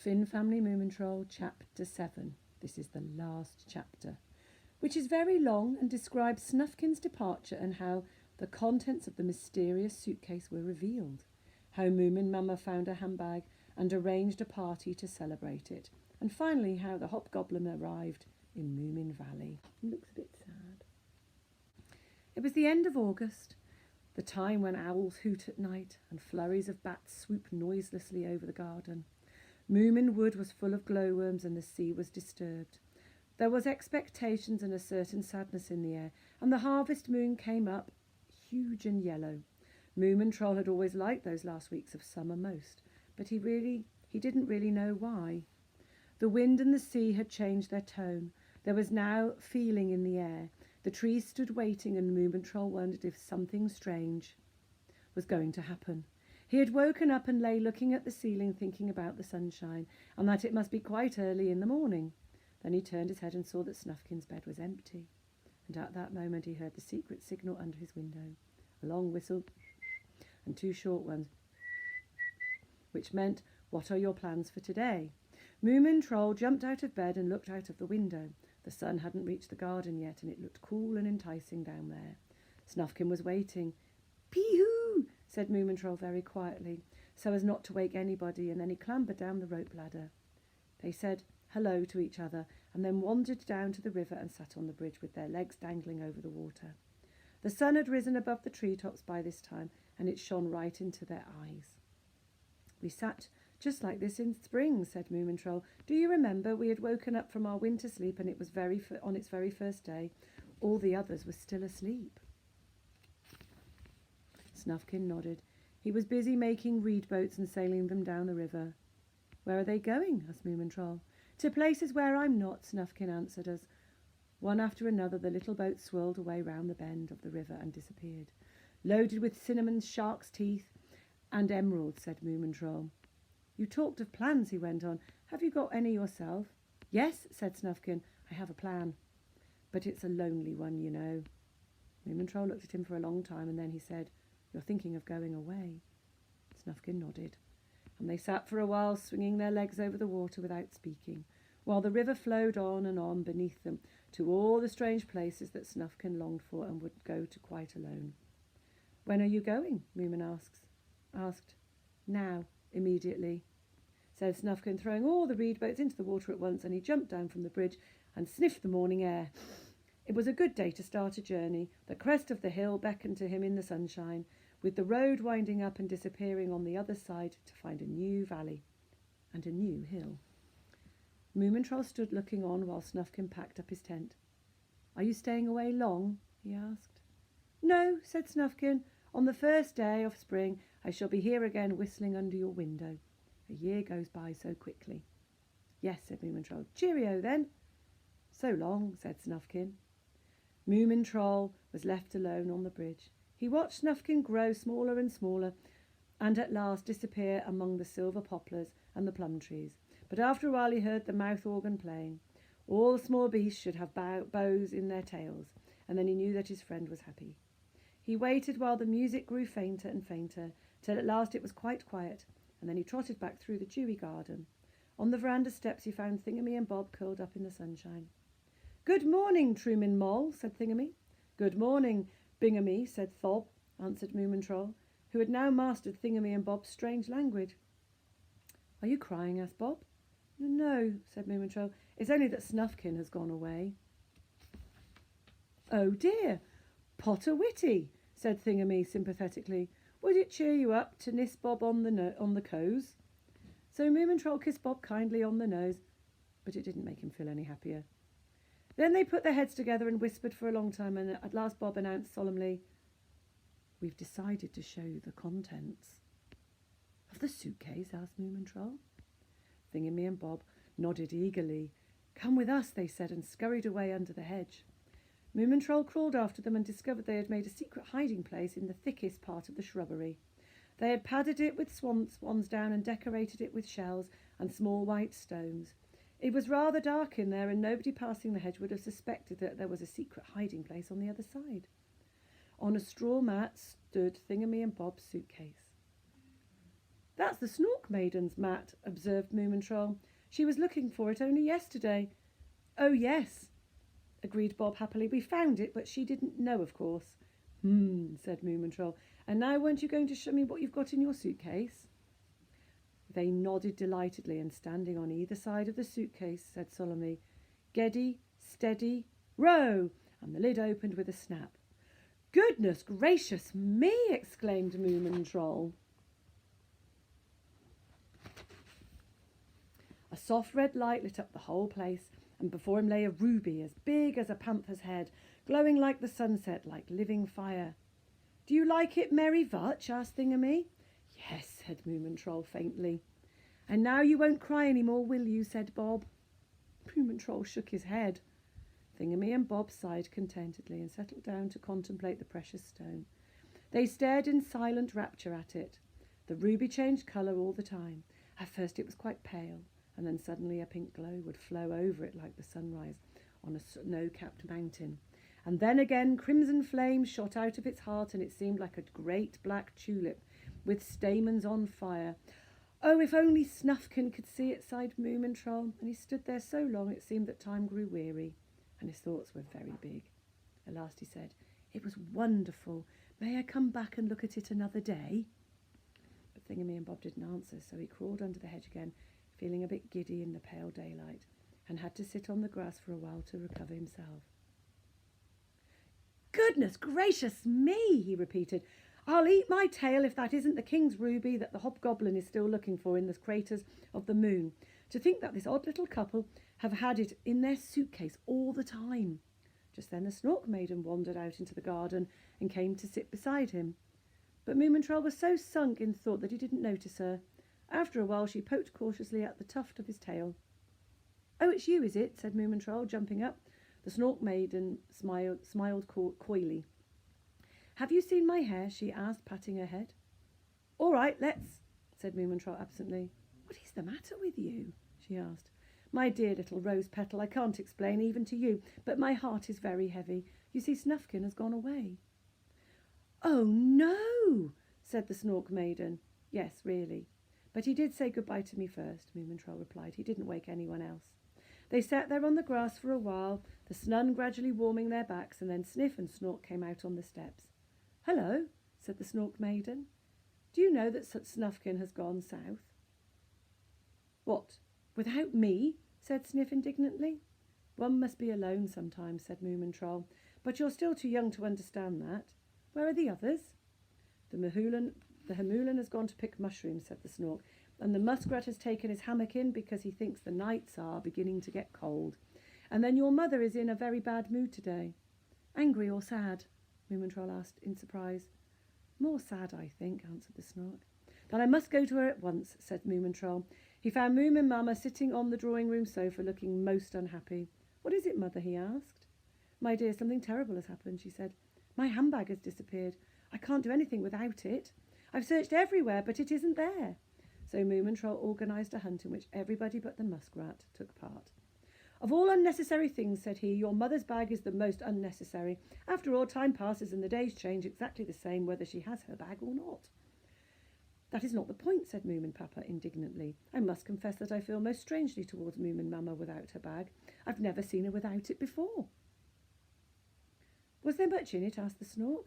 Finn Family Moomintroll, Chapter 7. This is the last chapter, which is very long and describes Snufkin's departure and how the contents of the mysterious suitcase were revealed, how Moomin Mama found a handbag and arranged a party to celebrate it, and finally how the hobgoblin arrived in Moomin Valley. It looks a bit sad. It was the end of August, the time when owls hoot at night and flurries of bats swoop noiselessly over the garden. Moomin Wood was full of glowworms and the sea was disturbed. There was expectations and a certain sadness in the air, and the harvest moon came up, huge and yellow. Moomintroll had always liked those last weeks of summer most, but he didn't really know why. The wind and the sea had changed their tone. There was now feeling in the air. The trees stood waiting, and Moomintroll wondered if something strange was going to happen. He had woken up and lay looking at the ceiling, thinking about the sunshine, and that it must be quite early in the morning. Then he turned his head and saw that Snufkin's bed was empty, and at that moment he heard the secret signal under his window, a long whistle and two short ones, which meant, "What are your plans for today?" Moomintroll jumped out of bed and looked out of the window. The sun hadn't reached the garden yet, and it looked cool and enticing down there. Snufkin was waiting. "Pee-hoo!" said Moomintroll very quietly, so as not to wake anybody, and then he clambered down the rope ladder. They said hello to each other, and then wandered down to the river and sat on the bridge with their legs dangling over the water. The sun had risen above the treetops by this time, and it shone right into their eyes. "We sat just like this in spring," said Moomintroll. "Do you remember? We had woken up from our winter sleep, and it was on its very first day. All the others were still asleep." Snufkin nodded. He was busy making reed boats and sailing them down the river. "Where are they going?" asked Moomintroll. "To places where I'm not," Snufkin answered us. One after another the little boats swirled away round the bend of the river and disappeared. "Loaded with cinnamon, shark's teeth and emeralds," said Moomintroll. "You talked of plans," he went on. "Have you got any yourself?" "Yes," said Snufkin, "I have a plan. But it's a lonely one, you know." Moomintroll looked at him for a long time, and then he said, "You're thinking of going away?" Snufkin nodded, and they sat for a while swinging their legs over the water without speaking, while the river flowed on beneath them to all the strange places that Snufkin longed for and would go to quite alone. "When are you going?" Moomin asked. "Now, immediately," said Snufkin, throwing all the reed boats into the water at once, and he jumped down from the bridge and sniffed the morning air. It was a good day to start a journey. The crest of the hill beckoned to him in the sunshine, with the road winding up and disappearing on the other side to find a new valley and a new hill. Moomintroll stood looking on while Snufkin packed up his tent. "Are you staying away long?" he asked. "No," said Snufkin. "On the first day of spring I shall be here again whistling under your window. A year goes by so quickly." "Yes," said Moomintroll. "Cheerio, then." "So long," said Snufkin. Moomintroll was left alone on the bridge. He watched Snufkin grow smaller and smaller, and at last disappear among the silver poplars and the plum trees. But after a while he heard the mouth organ playing. All the small beasts should have bows in their tails, and then he knew that his friend was happy. He waited while the music grew fainter and fainter, till at last it was quite quiet, and then he trotted back through the dewy garden. On the veranda steps he found Thingamy and Bob curled up in the sunshine. "Good morning, Trumin Moll," said Thingamy. "Good morning, Bingamy," said Thob, answered Moomintroll, who had now mastered Thingamy and Bob's strange language. "Are you crying?" asked Bob. "No," said Moomintroll. "It's only that Snufkin has gone away." "Oh dear, Potter Witty," said Thingamy sympathetically. "Would it cheer you up to niss Bob on the coes?" So Moomintroll kissed Bob kindly on the nose, but it didn't make him feel any happier. Then they put their heads together and whispered for a long time, and at last Bob announced solemnly, "We've decided to show you the contents." "Of the suitcase?" asked Moomintroll. Thingamy and Bob nodded eagerly. "Come with us," they said, and scurried away under the hedge. Moomintroll crawled after them and discovered they had made a secret hiding place in the thickest part of the shrubbery. They had padded it with swan's down and decorated it with shells and small white stones. It was rather dark in there, and nobody passing the hedge would have suspected that there was a secret hiding place on the other side. On a straw mat stood Thingamy and Bob's suitcase. That's the Snork Maiden's mat, observed Moomintroll. She was looking for it only yesterday. Oh, yes, agreed Bob happily. We found it, but she didn't know, of course. Said Moomintroll. And now weren't you going to show me what you've got in your suitcase? They nodded delightedly, and standing on either side of the suitcase, said solemnly, Geddy, steady, row! And the lid opened with a snap. Goodness gracious me! Exclaimed Moomintroll. A soft red light lit up the whole place, and before him lay a ruby as big as a panther's head, glowing like the sunset, like living fire. Do you like it, Merry Vutch? Asked Thingamy. Yes, said Moomintroll faintly. And now you won't cry any more, will you? Said Bob. Moomintroll shook his head. Thingamy and Bob sighed contentedly and settled down to contemplate the precious stone. They stared in silent rapture at it. The ruby changed colour all the time. At first it was quite pale, and then suddenly a pink glow would flow over it like the sunrise on a snow-capped mountain. And then again crimson flames shot out of its heart, and it seemed like a great black tulip with stamens on fire. Oh, if only Snufkin could see it, sighed Moomintroll, and he stood there so long it seemed that time grew weary, and his thoughts were very big. At last he said, It was wonderful. May I come back and look at it another day? But Thingamy and Bob didn't answer, so he crawled under the hedge again, feeling a bit giddy in the pale daylight, and had to sit on the grass for a while to recover himself. Goodness gracious me, he repeated. I'll eat my tail if that isn't the king's ruby that the hobgoblin is still looking for in the craters of the moon. To think that this odd little couple have had it in their suitcase all the time. Just then the Snork Maiden wandered out into the garden and came to sit beside him. But Moomintroll was so sunk in thought that he didn't notice her. After a while she poked cautiously at the tuft of his tail. Oh, it's you, is it? Said Moomintroll, jumping up. The Snork Maiden smiled coyly. Have you seen my hair? She asked, patting her head. All right, let's, said Moomintroll absently. What is the matter with you? She asked. My dear little rose petal, I can't explain even to you, but my heart is very heavy. You see, Snufkin has gone away. Oh, no, said the Snork Maiden. Yes, really. But he did say goodbye to me first, Moomintroll replied. He didn't wake anyone else. They sat there on the grass for a while, the sun gradually warming their backs, and then Sniff and Snork came out on the steps. Hello, said the Snork Maiden. Do you know that Snufkin has gone south? What, without me? Said Sniff indignantly. One must be alone sometimes, said Moomintroll, but you're still too young to understand that. Where are the others? The Hamoolan has gone to pick mushrooms, said the Snork, and the muskrat has taken his hammock in because he thinks the nights are beginning to get cold. And then your mother is in a very bad mood today. Angry or sad? Moomintroll asked in surprise. More sad, I think, answered the Snork. Then I must go to her at once, said Moomintroll. He found Moomin Mamma sitting on the drawing-room sofa looking most unhappy. What is it, Mother? He asked. My dear, something terrible has happened, she said. My handbag has disappeared. I can't do anything without it. I've searched everywhere, but it isn't there. So Moomintroll organised a hunt in which everybody but the muskrat took part. Of all unnecessary things, said he, your mother's bag is the most unnecessary. After all, time passes and the days change exactly the same whether she has her bag or not. That is not the point, said Moomin Papa indignantly. I must confess that I feel most strangely towards Moomin Mamma without her bag. I've never seen her without it before. Was there much in it? Asked the Snork.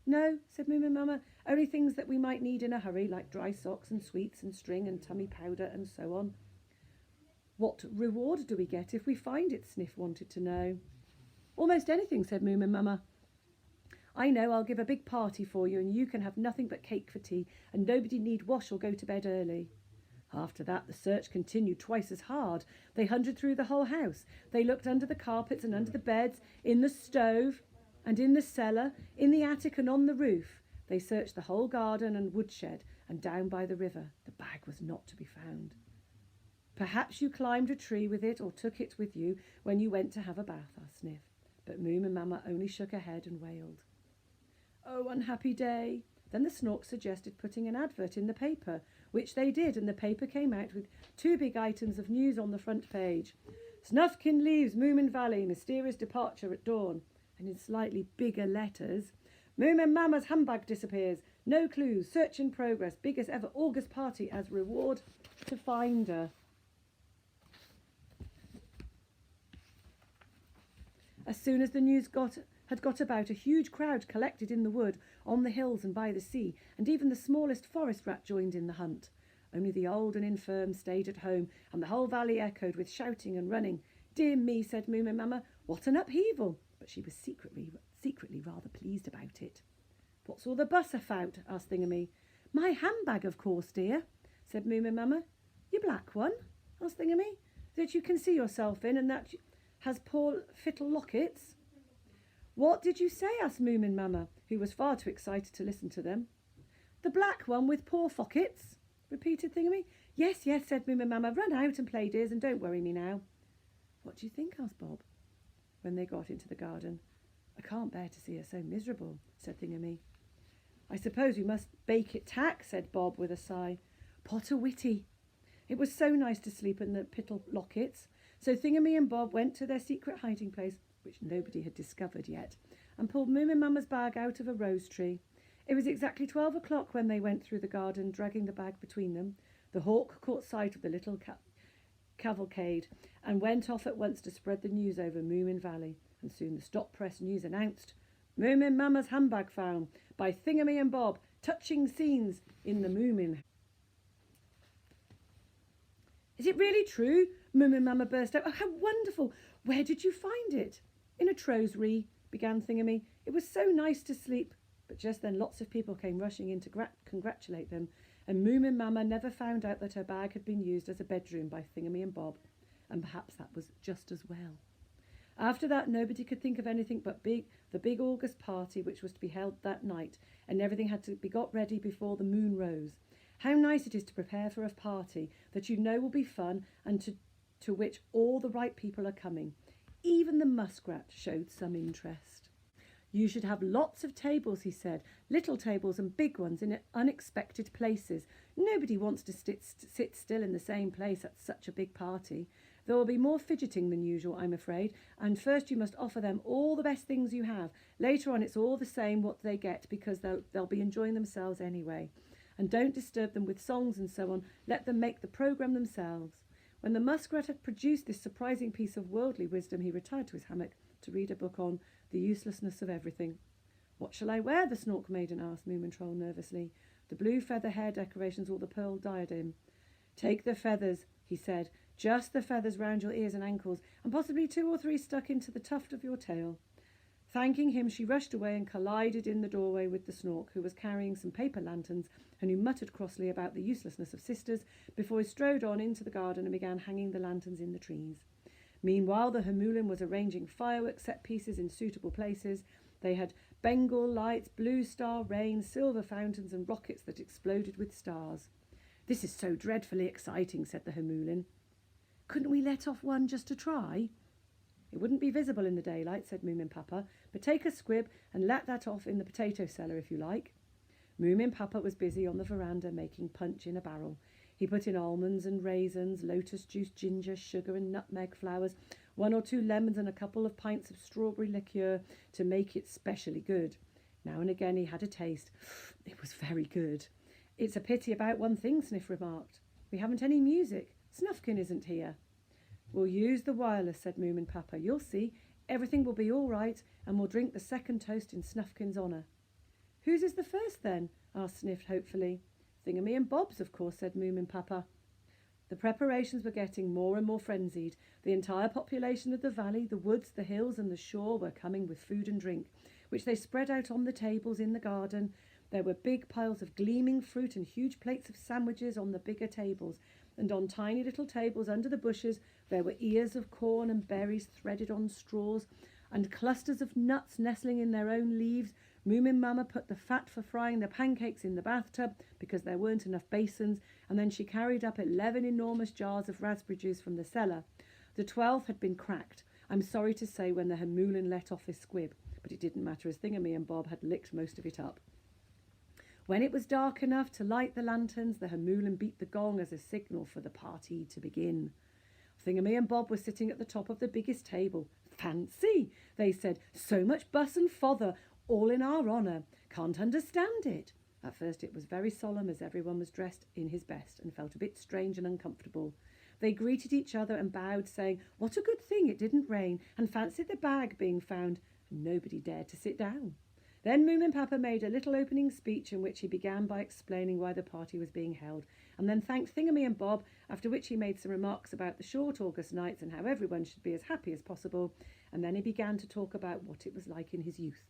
No, said Moomin Mamma, only things that we might need in a hurry, like dry socks and sweets and string and tummy powder and so on. What reward do we get if we find it? Sniff wanted to know. Almost anything, said Moomin Mamma. I know, I'll give a big party for you, and you can have nothing but cake for tea, and nobody need wash or go to bed early. After that, the search continued twice as hard. They hunted through the whole house. They looked under the carpets and under the beds, in the stove and in the cellar, in the attic and on the roof. They searched the whole garden and woodshed, and down by the river. The bag was not to be found. Perhaps you climbed a tree with it or took it with you when you went to have a bath, asked Sniff. But Moomin Mamma only shook her head and wailed. Oh, unhappy day. Then the Snork suggested putting an advert in the paper, which they did, and the paper came out with 2 big items of news on the front page. Snufkin leaves Moomin Valley, mysterious departure at dawn. And in slightly bigger letters, Moomin Mamma's handbag disappears. No clues. Search in progress. Biggest ever August party as reward to finder. As soon as the news had got about, a huge crowd collected in the wood, on the hills and by the sea, and even the smallest forest rat joined in the hunt. Only the old and infirm stayed at home, and the whole valley echoed with shouting and running. Dear me, said Moomin Mamma, what an upheaval! But she was secretly rather pleased about it. What's all the buss about? Asked Thingamy. My handbag, of course, dear, said Moomin Mamma. Your black one? Asked Thingamy. That you can see yourself in, and that has poor fiddle lockets. What did you say? Asked Moomin Mamma, who was far too excited to listen to them. The black one with poor fockets, repeated Thingamy. Yes, yes, said Moomin Mamma. Run out and play, dears, and don't worry me now. What do you think? Asked Bob, when they got into the garden. I can't bear to see her so miserable, said Thingamy. I suppose we must bake it tack, said Bob with a sigh. Pot a witty. It was so nice to sleep in the piddle lockets. So Thingamy and Bob went to their secret hiding place, which nobody had discovered yet, and pulled Moomin Mamma's bag out of a rose tree. It was exactly 12 o'clock when they went through the garden, dragging the bag between them. The hawk caught sight of the little cavalcade and went off at once to spread the news over Moomin Valley, and soon the stop press news announced, Moomin Mamma's handbag found by Thingamy and Bob, touching scenes in the Moomin. Is it really true? Moomin Mamma burst out. Oh, how wonderful! Where did you find it? In a trosery, began Thingamy. It was so nice to sleep. But just then lots of people came rushing in to congratulate them, and Moomin Mamma never found out that her bag had been used as a bedroom by Thingamy and Bob, and perhaps that was just as well. After that, nobody could think of anything but the big August party which was to be held that night, and everything had to be got ready before the moon rose. How nice it is to prepare for a party that you know will be fun and to which all the right people are coming. Even the muskrat showed some interest. You should have lots of tables, he said, little tables and big ones in unexpected places. Nobody wants to sit still in the same place at such a big party. There will be more fidgeting than usual, I'm afraid, and first you must offer them all the best things you have. Later on it's all the same what they get, because they'll be enjoying themselves anyway. And don't disturb them with songs and so on. Let them make the programme themselves. When the muskrat had produced this surprising piece of worldly wisdom, he retired to his hammock to read a book on the uselessness of everything. What shall I wear? The Snork Maiden asked Moomintroll nervously. The blue feather hair decorations or the pearl diadem? Take the feathers, he said. Just the feathers round your ears and ankles, and possibly 2 or 3 stuck into the tuft of your tail. Thanking him, she rushed away and collided in the doorway with the Snork, who was carrying some paper lanterns and who muttered crossly about the uselessness of sisters before he strode on into the garden and began hanging the lanterns in the trees. Meanwhile, the Hamoulin was arranging firework set pieces in suitable places. They had Bengal lights, blue star rain, silver fountains and rockets that exploded with stars. This is so dreadfully exciting, said the Hamoulin. Couldn't we let off one just to try? It wouldn't be visible in the daylight, said Moomin Papa, but take a squib and let that off in the potato cellar if you like. Moomin Papa was busy on the veranda making punch in a barrel. He put in almonds and raisins, lotus juice, ginger, sugar and nutmeg flowers, 1 or 2 lemons and a couple of pints of strawberry liqueur to make it specially good. Now and again he had a taste. It was very good. It's a pity about one thing, Sniff remarked. We haven't any music. Snufkin isn't here. We'll use the wireless, said Moomin Papa. You'll see. Everything will be all right, and we'll drink the second toast in Snufkin's honour. Whose is the first, then? Asked Sniff hopefully. Thingamy and Bob's, of course, said Moomin Papa. The preparations were getting more and more frenzied. The entire population of the valley, the woods, the hills and the shore were coming with food and drink, which they spread out on the tables in the garden. There were big piles of gleaming fruit and huge plates of sandwiches on the bigger tables, and on tiny little tables under the bushes there were ears of corn and berries threaded on straws, and clusters of nuts nestling in their own leaves. Moomin Mamma put the fat for frying the pancakes in the bathtub because there weren't enough basins, and then she carried up 11 enormous jars of raspberry juice from the cellar. The 12th had been cracked, I'm sorry to say, when the Hamoulin let off his squib, but it didn't matter as Thingamy and Bob had licked most of it up. When it was dark enough to light the lanterns, the Hamoulin beat the gong as a signal for the party to begin. Thingamy and Bob were sitting at the top of the biggest table. Fancy, they said, so much buss and fother, all in our honour. Can't understand it. At first it was very solemn, as everyone was dressed in his best and felt a bit strange and uncomfortable. They greeted each other and bowed, saying, "What a good thing it didn't rain," and fancied the bag being found, and nobody dared to sit down. Then Moomin Papa made a little opening speech in which he began by explaining why the party was being held, and then thanked Thingamy and Bob, after which he made some remarks about the short August nights and how everyone should be as happy as possible, and then he began to talk about what it was like in his youth.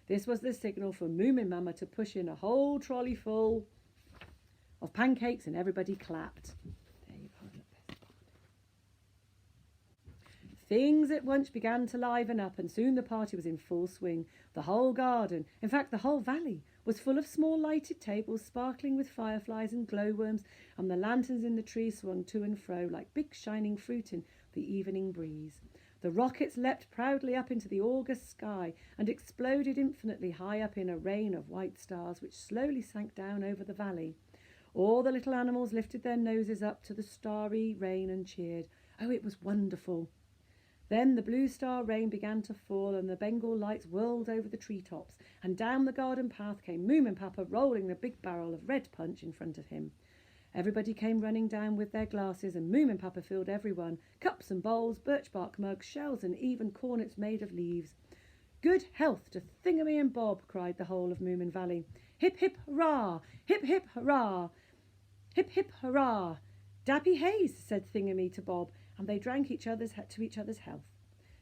This was the signal for Moomin Mama to push in a whole trolley full of pancakes, and everybody clapped. There you are. Things at once began to liven up, and soon the party was in full swing. The whole garden, in fact the whole valley, was full of small lighted tables sparkling with fireflies and glowworms, and the lanterns in the trees swung to and fro like big shining fruit in the evening breeze. The rockets leapt proudly up into the August sky and exploded infinitely high up in a rain of white stars which slowly sank down over the valley. All the little animals lifted their noses up to the starry rain and cheered. Oh, it was wonderful! Then the blue star rain began to fall, and the Bengal lights whirled over the treetops, and down the garden path came Moomin Papa, rolling the big barrel of red punch in front of him. Everybody came running down with their glasses, and Moomin Papa filled everyone, cups and bowls, birch bark mugs, shells, and even cornets made of leaves. "Good health to Thingamy and Bob," cried the whole of Moomin Valley. "Hip, hip, hurrah! Hip, hip, hurrah! Hip, hip, hurrah!" "Dappy Hayes," said Thingamy to Bob, and they drank to each other's health.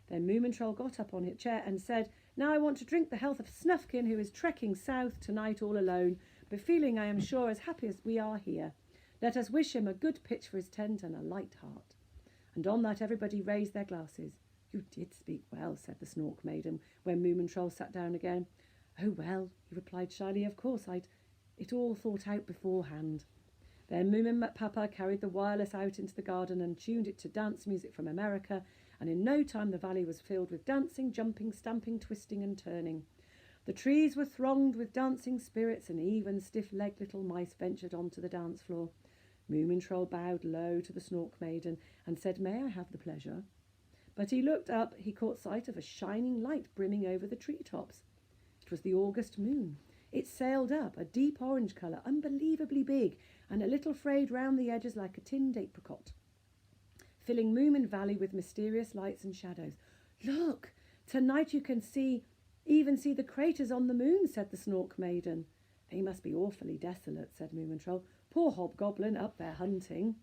Then Moomintroll got up on his chair and said, "Now I want to drink the health of Snufkin, who is trekking south tonight all alone, but feeling, I am sure, as happy as we are here. Let us wish him a good pitch for his tent and a light heart." And on that everybody raised their glasses. "You did speak well," said the Snork Maiden, when Moomintroll sat down again. "Oh, well," he replied shyly, "of course I'd it all thought out beforehand." Then Moomin Papa carried the wireless out into the garden and tuned it to dance music from America, and in no time the valley was filled with dancing, jumping, stamping, twisting and turning. The trees were thronged with dancing spirits, and even stiff-legged little mice ventured onto the dance floor. Moomintroll bowed low to the Snork Maiden and said, "May I have the pleasure?" But he looked up, he caught sight of a shining light brimming over the treetops. It was the August moon. It sailed up, a deep orange colour, unbelievably big, and a little frayed round the edges like a tinned apricot, filling Moomin Valley with mysterious lights and shadows. "Look! Tonight you can even see the craters on the moon," said the Snork Maiden. "They must be awfully desolate," said Moomintroll. "Poor Hobgoblin up there hunting."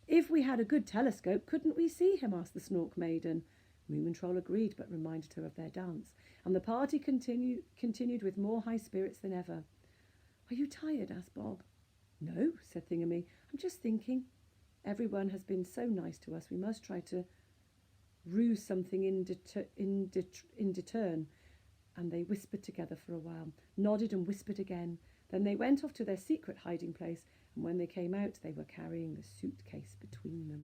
"If we had a good telescope, couldn't we see him?" asked the Snork Maiden. Moomintroll agreed, but reminded her of their dance, and the party continued with more high spirits than ever. "Are you tired?" asked Bob. "No," said Thingamy. "I'm just thinking. Everyone has been so nice to us. We must try to ruse something in return." And they whispered together for a while, nodded and whispered again. Then they went off to their secret hiding place, and when they came out, they were carrying the suitcase between them.